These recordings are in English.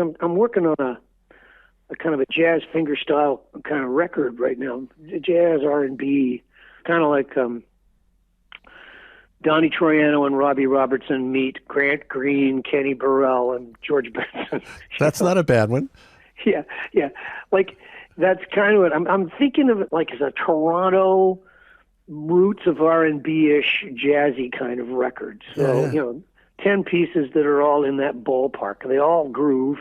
I'm working on a kind of a jazz fingerstyle kind of record right now. Jazz, R&B, kind of like Donnie Troiano and Robbie Robertson meet Grant Green, Kenny Burrell, and George Benson. That's not a bad one. Yeah. Like, that's kind of what I'm thinking of it like as a Toronto roots of R&B-ish jazzy kind of record. So, 10 pieces that are all in that ballpark. They all groove,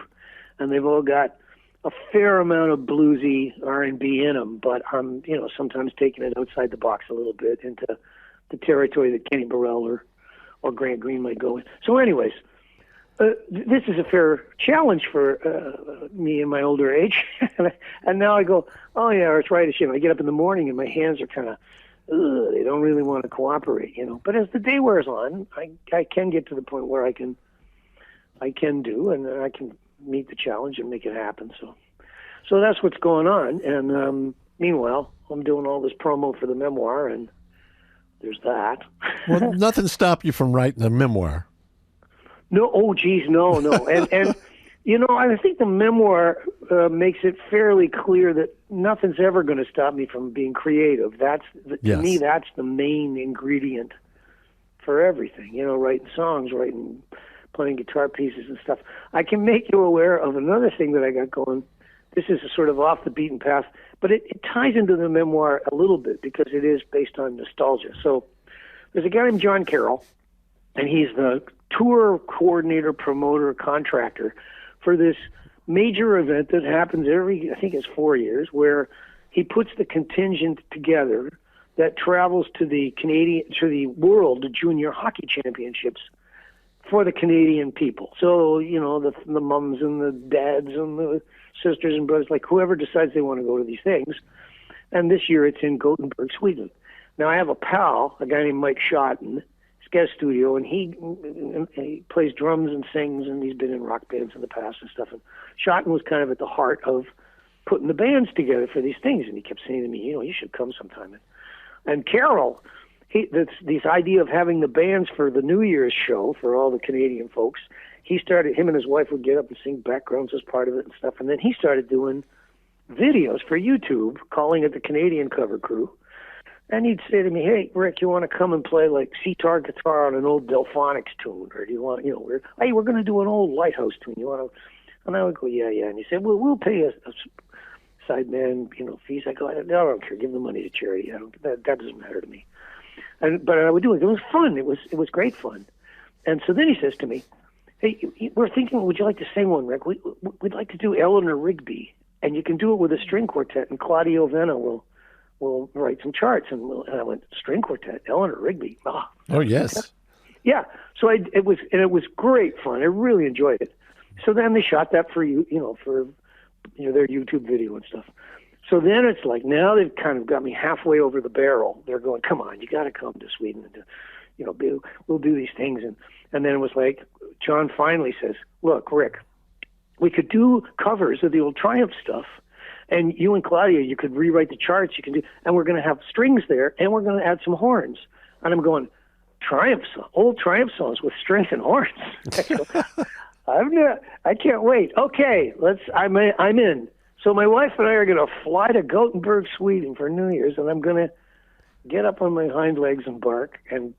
and they've all got a fair amount of bluesy R&B in them, but I'm, sometimes taking it outside the box a little bit into the territory that Kenny Burrell or Grant Green might go in. So anyways, this is a fair challenge for me in my older age. And now I go, oh yeah, arthritis. I get up in the morning and my hands are kind of, they don't really want to cooperate, But as the day wears on, I can get to the point where I can do, and I can meet the challenge and make it happen. So that's what's going on. And meanwhile, I'm doing all this promo for the memoir, and there's that. Well, nothing stopped you from writing a memoir. No, oh geez, no. And I think the memoir makes it fairly clear that nothing's ever going to stop me from being creative. To me, that's the main ingredient for everything. Writing songs, playing guitar pieces and stuff. I can make you aware of another thing that I got going. This is a sort of off the beaten path, but it ties into the memoir a little bit because it is based on nostalgia. So there's a guy named John Carroll, and he's the tour coordinator, promoter, contractor for this major event that happens every, I think it's 4 years, where he puts the contingent together that travels to the world junior hockey championships for the Canadian people. So, the mums and the dads and the sisters and brothers, like whoever decides they want to go to these things. And this year it's in Gothenburg, Sweden. Now I have a pal, a guy named Mike Schotten. He's got a studio, and he plays drums and sings, and he's been in rock bands in the past and stuff. And Schotten was kind of at the heart of putting the bands together for these things. And he kept saying to me, you should come sometime. And Carol, this idea of having the bands for the New Year's show for all the Canadian folks, him and his wife would get up and sing backgrounds as part of it and stuff. And then he started doing videos for YouTube, calling it the Canadian Cover Crew. And he'd say to me, hey, Rick, you want to come and play like sitar guitar on an old Delphonics tune? Or do you want, hey, we're going to do an old Lighthouse tune. You want to? And I would go, yeah. And he said, well, we'll pay a sideman, fees. I go, I don't care. Give the money to charity. That doesn't matter to me. But I would do it. It was fun. It was great fun. And so then he says to me, hey, we're thinking, would you like to sing one, Rick? We'd like to do Eleanor Rigby, and you can do it with a string quartet, and Claudio Venna will write some charts. And I went, string quartet, Eleanor Rigby. Oh yes. Yeah. So it was great fun. I really enjoyed it. So then they shot that for their YouTube video and stuff. So then it's like, now they've kind of got me halfway over the barrel. They're going, come on, you got to come to Sweden and we'll do these things. And then it was like, John finally says, look, Rick, we could do covers of the old Triumph stuff, and you and Claudia, you could rewrite the charts, and we're going to have strings there, and we're going to add some horns. And I'm going, old Triumph songs with strings and horns. I can't wait. Okay, I'm in. So my wife and I are going to fly to Gothenburg, Sweden for New Year's, and I'm going to get up on my hind legs and bark and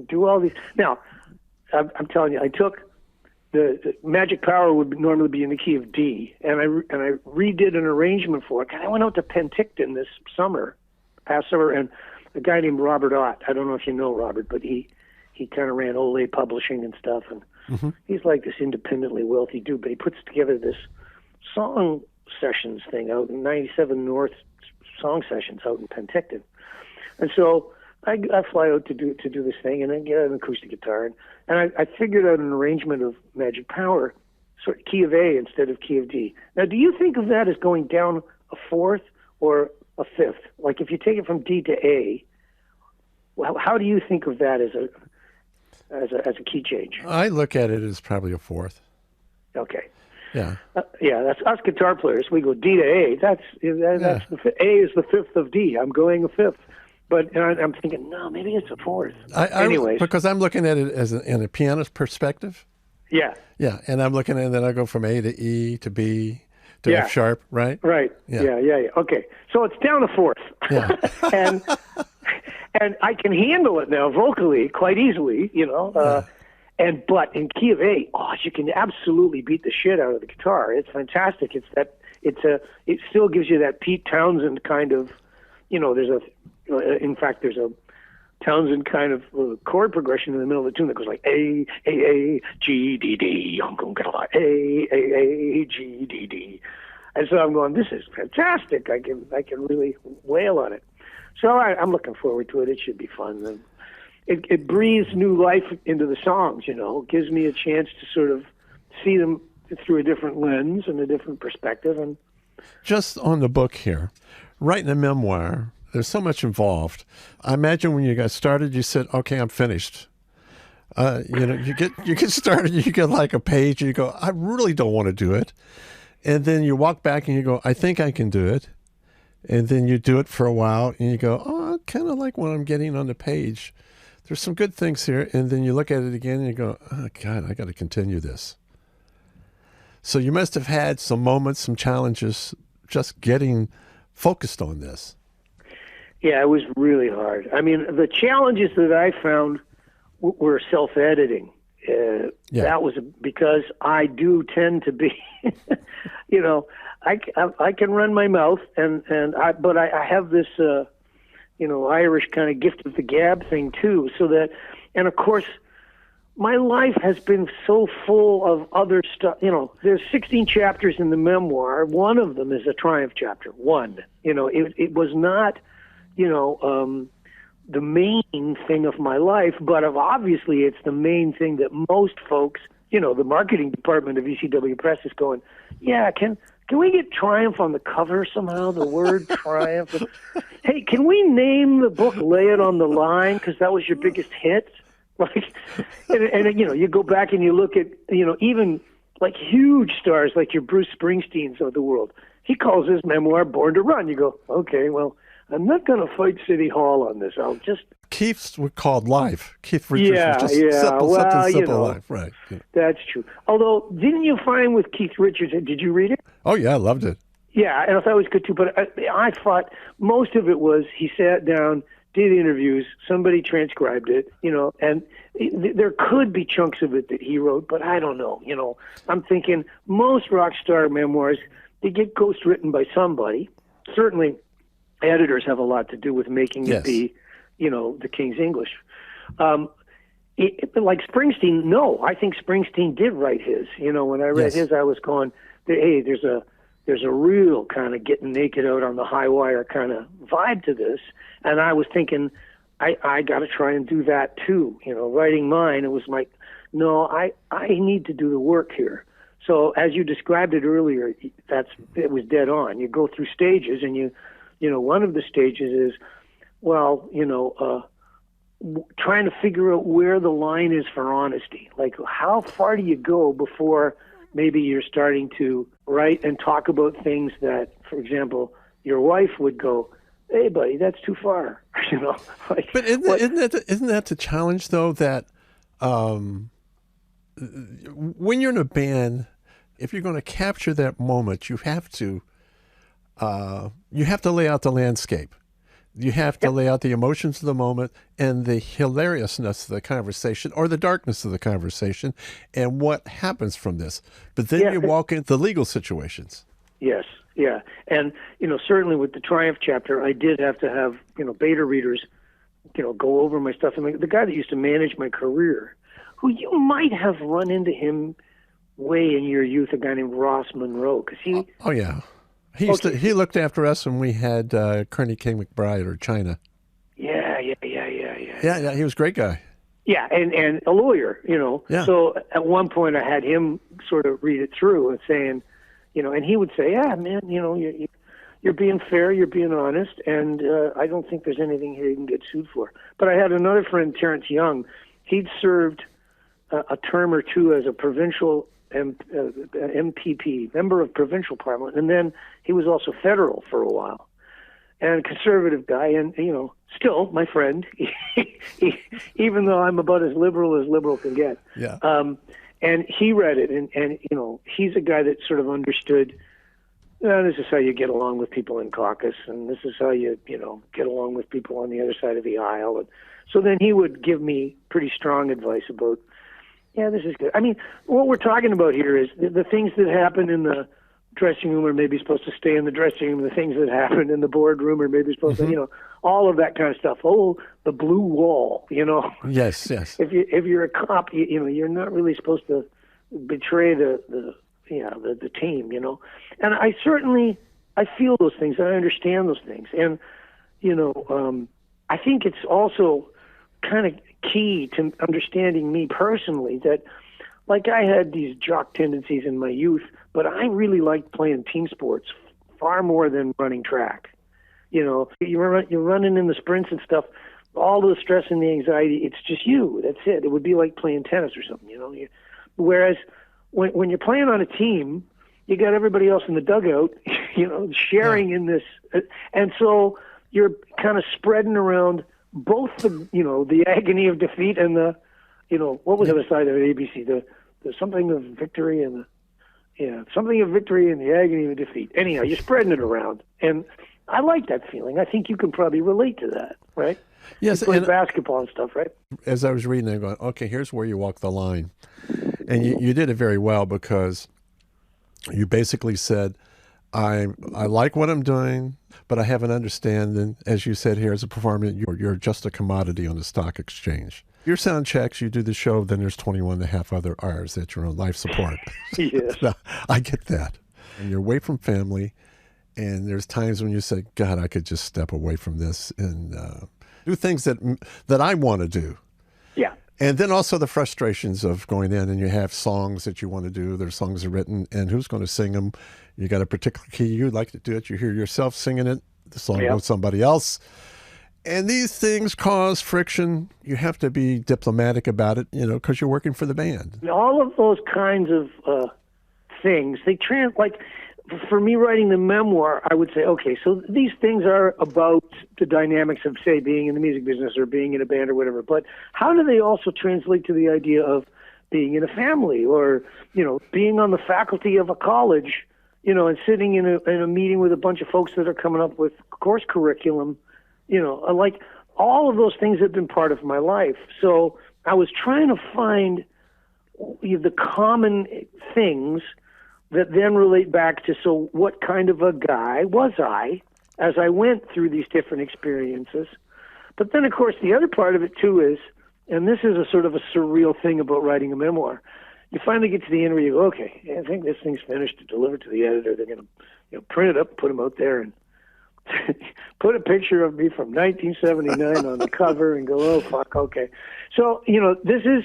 do all these. Now, I'm telling you, I took the Magic Power would normally be in the key of D, and I redid an arrangement for it. And I went out to Penticton this past summer, and a guy named Robert Ott. I don't know if you know Robert, but he kind of ran Olé Publishing and stuff, and he's like this independently wealthy dude, but he puts together this song sessions thing out in 97 North song sessions out in Penticton. And so I fly out to do this thing, and I get an acoustic guitar, and I figured out an arrangement of Magic Power, sort of key of A instead of key of D. Now, do you think of that as going down a fourth or a fifth? Like if you take it from D to A, how do you think of that as a key change? I look at it as probably a fourth. Okay. Yeah. That's us guitar players. We go D to A. That's A is the fifth of D. I'm going a fifth. But I'm thinking, no, maybe it's a fourth. Anyways. Because I'm looking at it as in a pianist perspective. Yeah. Yeah, and I'm looking at it, and then I go from A to E to B to F sharp, right? Right. Yeah. Okay. So it's down a fourth. Yeah. and I can handle it now vocally quite easily, but in key of A, you can absolutely beat the shit out of the guitar. It's fantastic. It still gives you that Pete Townsend kind of, there's a Townsend kind of chord progression in the middle of the tune that goes like A, G, D, D, A, G, D, D. And so I'm going, this is fantastic. I can really wail on it. So I'm looking forward to it. It should be fun. And it breathes new life into the songs, gives me a chance to sort of see them through a different lens and a different perspective. And just on the book here, writing a memoir, there's so much involved. I imagine when you got started, you said, okay, I'm finished. You get started, you get like a page, and you go, I really don't want to do it. And then you walk back and you go, I think I can do it. And then you do it for a while and you go, I kind of like what I'm getting on the page. There's some good things here. And then you look at it again and you go, oh, God, I got to continue this. So you must have had some moments, some challenges just getting focused on this. Yeah, it was really hard. I mean, the challenges that I found were self-editing. That was because I do tend to be, I can run my mouth, but I have this, Irish kind of gift of the gab thing too. So that, and of course, my life has been so full of other stuff. There's 16 chapters in the memoir. One of them is a triumph chapter. One. It was not, the main thing of my life, but obviously it's the main thing that most folks, the marketing department of ECW Press is going, yeah, can we get Triumph on the cover somehow, the word Triumph? Hey, can we name the book Lay It on the Line because that was your biggest hit? And you go back and you look at, even like huge stars like your Bruce Springsteens of the world. He calls his memoir Born to Run. You go, okay, well, I'm not going to fight City Hall on this. I'll just... Keith's were called Life. Keith Richards was just something simple life. Right. Yeah. That's true. Although, didn't you find with Keith Richards, did you read it? Oh, yeah, I loved it. Yeah, and I thought it was good too, but I thought most of it was he sat down, did interviews, somebody transcribed it, and there could be chunks of it that he wrote, but I don't know. I'm thinking most rock star memoirs, they get ghostwritten by somebody. Certainly, editors have a lot to do with making it be, the King's English. Like Springsteen, no, I think Springsteen did write his. When I read his, I was going, hey, there's a real kind of getting naked out on the high wire kind of vibe to this. And I was thinking, I got to try and do that too. Writing mine, it was like, no, I need to do the work here. So as you described it earlier, it was dead on. You go through stages, and one of the stages is, trying to figure out where the line is for honesty. Like, how far do you go before maybe you're starting to write and talk about things that, for example, your wife would go, hey, buddy, that's too far. But isn't that the challenge, though, that when you're in a band, if you're going to capture that moment, you have to lay out the landscape. You have to lay out the emotions of the moment and the hilariousness of the conversation or the darkness of the conversation and what happens from this. But then you walk into the legal situations. Yes, yeah. And, certainly with the Triumph chapter, I did have to have, beta readers, go over my stuff. And the guy that used to manage my career, who you might have run into him way in your youth, a guy named Ross Monroe. Cause he, oh, yeah. He looked after us when we had Kearney King McBride or China. Yeah. Yeah, he was a great guy. Yeah, and a lawyer, Yeah. So at one point I had him sort of read it through and saying, and he would say, yeah, man, you're being fair, you're being honest, and I don't think there's anything here you can get sued for. But I had another friend, Terrence Young. He'd served a term or two as a provincial MPP, member of provincial parliament, and then he was also federal for a while. And a conservative guy, and still my friend, even though I'm about as liberal can get. Yeah. And he read it, and you know, he's a guy that sort of understood, this is how you get along with people in caucus, and this is how you know, get along with people on the other side of the aisle. And so then he would give me pretty strong advice about, yeah, this is good. I mean, what we're talking about here is the things that happen in the dressing room are maybe supposed to stay in the dressing room. The things that happen in the boardroom are maybe supposed to, you know, all of that kind of stuff. Oh, the blue wall, you know. Yes, yes. If you're a cop, you know, you're not really supposed to betray the team, you know. And I feel those things. I understand those things. And, you know, I think it's also kind of key to understanding me personally that, like, I had these jock tendencies in my youth, but I really liked playing team sports far more than running track. You know, you're running in the sprints and stuff, all the stress and the anxiety, it's just you. That's it. It would be like playing tennis or something, you know. Whereas when you're playing on a team, you got everybody else in the dugout, you know, sharing in this. And so you're kind of spreading around both the, you know, the agony of defeat and the, you know, what was the other side of ABC? The something of victory and something of victory and the agony of defeat. Anyhow, you're spreading it around. And I like that feeling. I think you can probably relate to that, right? Yes. You play basketball and stuff, right? As I was reading, I'm going, okay, here's where you walk the line. And you did it very well, because you basically said, I like what I'm doing, but I have an understanding, as you said here, as a performer, you're just a commodity on the stock exchange. Your sound checks, you do the show, then there's 21 and a half other hours that you're on life support. Yes. I get that. And you're away from family, and there's times when you say, God, I could just step away from this and do things that I want to do. Yeah. And then also the frustrations of going in and you have songs that you want to do. Their songs are written, and who's going to sing them? You got a particular key you'd like to do it. You hear yourself singing it. The song goes somebody else. And these things cause friction. You have to be diplomatic about it, you know, because you're working for the band. All of those kinds of things, like for me writing the memoir, I would say, okay, so these things are about the dynamics of, say, being in the music business or being in a band or whatever, but how do they also translate to the idea of being in a family or, you know, being on the faculty of a college, you know, and sitting in a meeting with a bunch of folks that are coming up with course curriculum, you know, like all of those things have been part of my life. So I was trying to find the common things that then relate back to, so what kind of a guy was I as I went through these different experiences? But then, of course, the other part of it, too, is, and this is a sort of a surreal thing about writing a memoir, you finally get to the end where you go, okay, I think this thing's finished, to deliver to the editor. They're going to, you know, print it up, put them out there, and put a picture of me from 1979 on the cover and go, oh, fuck, okay. So, you know, this is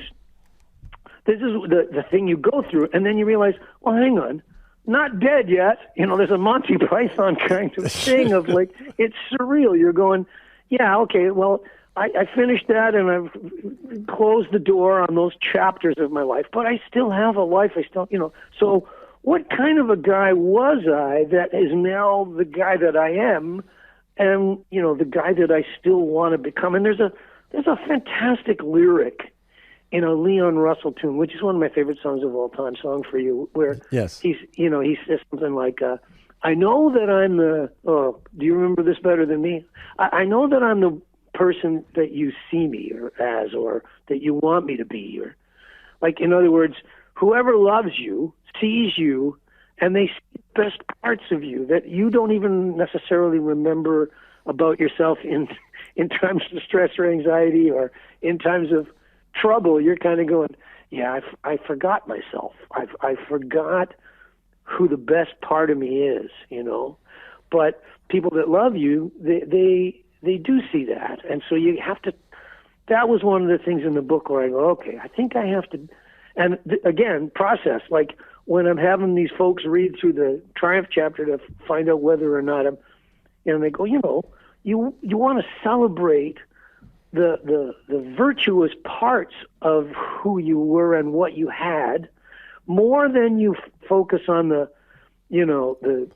the thing you go through, and then you realize, well, hang on, not dead yet. You know, there's a Monty Python kind of thing of, like, it's surreal. You're going, yeah, okay, well, I finished that, and I've closed the door on those chapters of my life, but I still have a life. I still, you know, so what kind of a guy was I that is now the guy that I am, and, you know, the guy that I still want to become? And there's a fantastic lyric in a Leon Russell tune, which is one of my favorite songs of all time, Song for You, where he says something like, I know that I'm do you remember this better than me? I know that I'm the person that you see me or that you want me to be, or, like, in other words, whoever loves you sees you, and they see the best parts of you that you don't even necessarily remember about yourself in times of stress or anxiety, or in times of trouble. You're kind of going, yeah, I forgot myself. I forgot who the best part of me is, you know. But people that love you, they do see that. And so you have to, that was one of the things in the book where I go, okay, I think I have to, and again, process, like when I'm having these folks read through the Triumph chapter to find out whether or not I'm, and they go, you know, you want to celebrate the virtuous parts of who you were and what you had, more than you focus on the, you know, the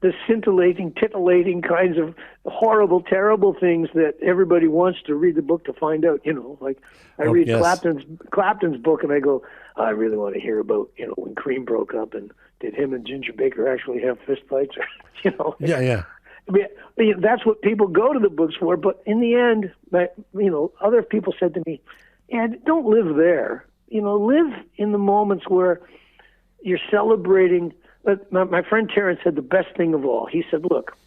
the scintillating, titillating kinds of horrible, terrible things that everybody wants to read the book to find out. Like I read Clapton's book, and I go, I really want to hear about when Cream broke up, and did him and Ginger Baker actually have fistfights? Yeah. I mean, that's what people go to the books for. But in the end, other people said to me, "Yeah, don't live there. Live in the moments where you're celebrating." My friend Terrence said the best thing of all. He said, look,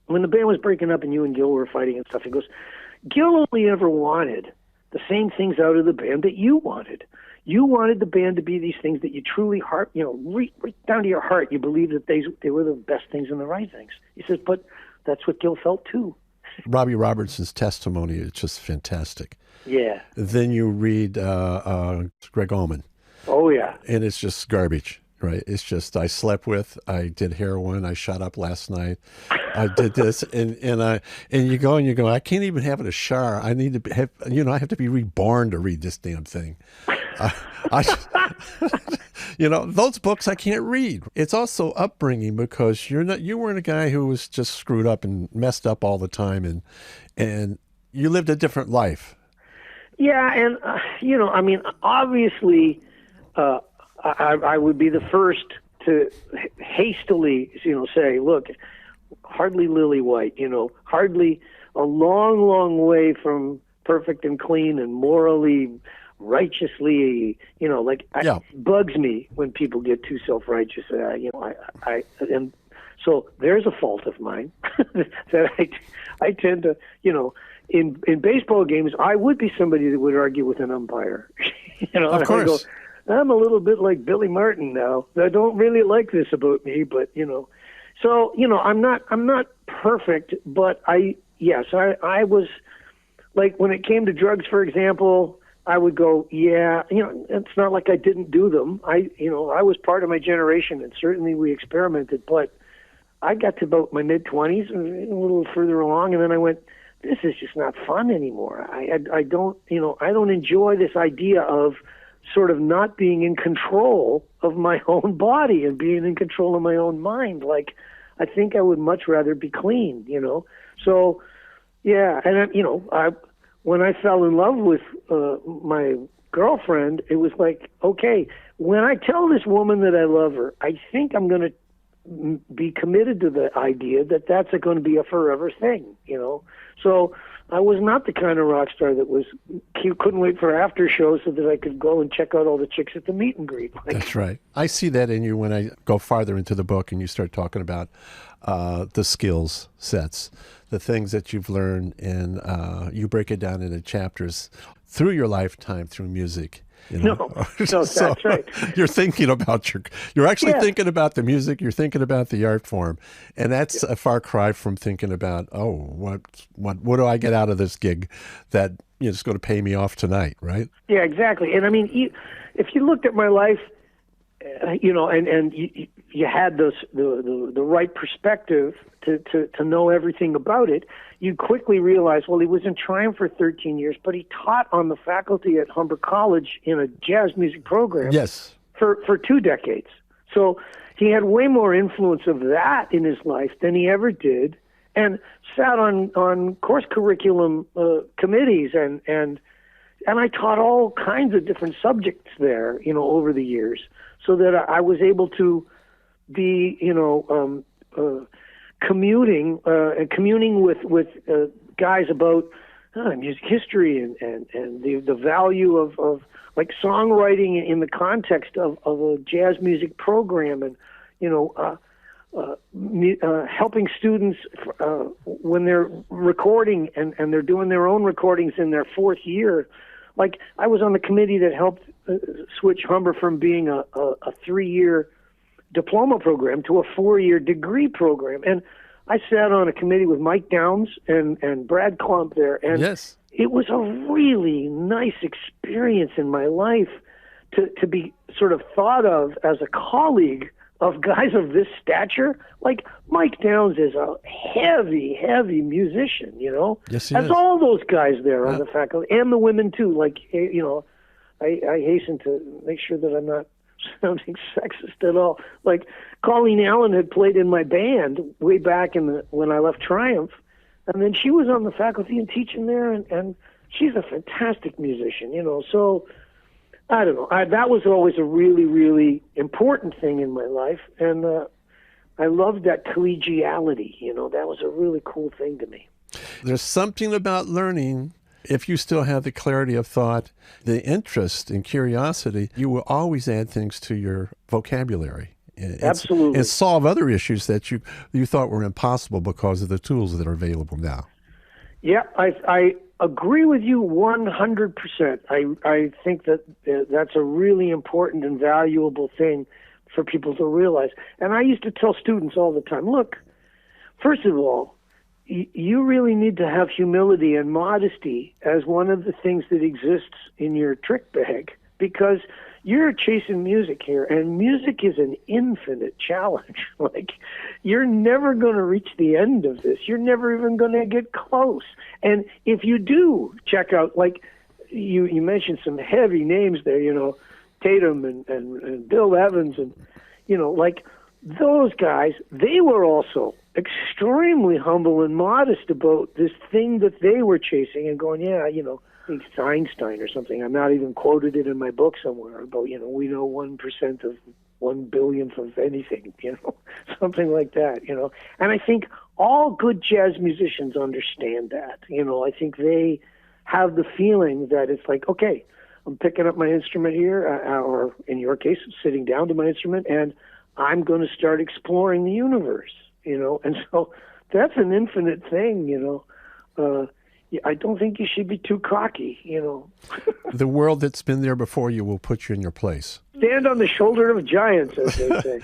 when the band was breaking up and you and Gil were fighting and stuff, he goes, Gil only ever wanted the same things out of the band that you wanted. You wanted the band to be these things that you truly right down to your heart, you believe that they were the best things and the right things. He says, but that's what Gil felt too. Robbie Robertson's testimony is just fantastic. Yeah. Then you read Greg Allman. Oh, yeah. And it's just garbage. Right. It's just, I slept with, I did heroin, I shot up last night, I did this, and you go, I can't even have it a shower. I need to have, I have to be reborn to read this damn thing. Those books I can't read. It's also upbringing, because you weren't a guy who was just screwed up and messed up all the time, and you lived a different life. Yeah. And, obviously, I would be the first to hastily, say, look, hardly lily white, hardly a long, long way from perfect and clean and morally, righteously, bugs me when people get too self-righteous. And so there's a fault of mine that I tend to, in baseball games, I would be somebody that would argue with an umpire. Of course. I'm a little bit like Billy Martin now. I don't really like this about me, but so I'm not perfect, but I was like, when it came to drugs, for example, I would go, it's not like I didn't do them. I was part of my generation, and certainly we experimented, but I got to about my mid-20s, a little further along, and then I went, this is just not fun anymore. I don't enjoy this idea of sort of not being in control of my own body and being in control of my own mind. Like, I think I would much rather be clean, So, yeah, and when I fell in love with my girlfriend, it was like, okay, when I tell this woman that I love her, I think I'm going to be committed to the idea that that's going to be a forever thing, So I was not the kind of rock star that couldn't wait for after shows so that I could go and check out all the chicks at the meet and greet. That's right. I see that in you when I go farther into the book and you start talking about the skills sets, the things that you've learned, and you break it down into chapters through your lifetime through music. No, that's right. You're thinking about you're actually thinking about the music, you're thinking about the art form. And that's a far cry from thinking about, what do I get out of this gig that is going to pay me off tonight, right? Yeah, exactly. And I mean, if you looked at my life, and you had the right perspective to know everything about it, you quickly realize, well, he was in Triumph for 13 years, but he taught on the faculty at Humber College in a jazz music program for 2 decades. So he had way more influence of that in his life than he ever did, and sat on course curriculum committees, and I taught all kinds of different subjects there, over the years, so that I was able to be, communing with guys about music history and the value of like songwriting in the context of a jazz music program, and helping students when they're recording and they're doing their own recordings in their 4th year. Like, I was on the committee that helped switch Humber from being a 3-year diploma program to a 4-year degree program. And I sat on a committee with Mike Downs and Brad Klump there. And it was a really nice experience in my life to be sort of thought of as a colleague of guys of this stature. Like, Mike Downs is a heavy, heavy musician, Yes, he That's is. all those guys there on the faculty, and the women too. Like, I hasten to make sure that I'm not sounding sexist at all. Like, Colleen Allen had played in my band way back when I left Triumph, and then she was on the faculty and teaching there, and she's a fantastic musician, So, I don't know. That was always a really, really important thing in my life, and I loved that collegiality, That was a really cool thing to me. There's something about learning. If you still have the clarity of thought, the interest and curiosity, you will always add things to your vocabulary. Absolutely. And solve other issues that you thought were impossible because of the tools that are available now. Yeah, I agree with you 100%. I think that's a really important and valuable thing for people to realize. And I used to tell students all the time, look, first of all, you really need to have humility and modesty as one of the things that exists in your trick bag, because you're chasing music here, and music is an infinite challenge. Like, you're never going to reach the end of this. You're never even going to get close. And if you do check out, like, you mentioned some heavy names there, Tatum and Bill Evans, and, like, those guys, they were also extremely humble and modest about this thing that they were chasing and going, I think it's Einstein or something. I'm not even quoted it in my book somewhere about, we know 1% of 1/billionth of anything, something like that, And I think all good jazz musicians understand that, I think they have the feeling that it's like, okay, I'm picking up my instrument here, or in your case, sitting down to my instrument, and I'm going to start exploring the universe, and so that's an infinite thing, I don't think you should be too cocky, The world that's been there before you will put you in your place. Stand on the shoulder of giants, as they say.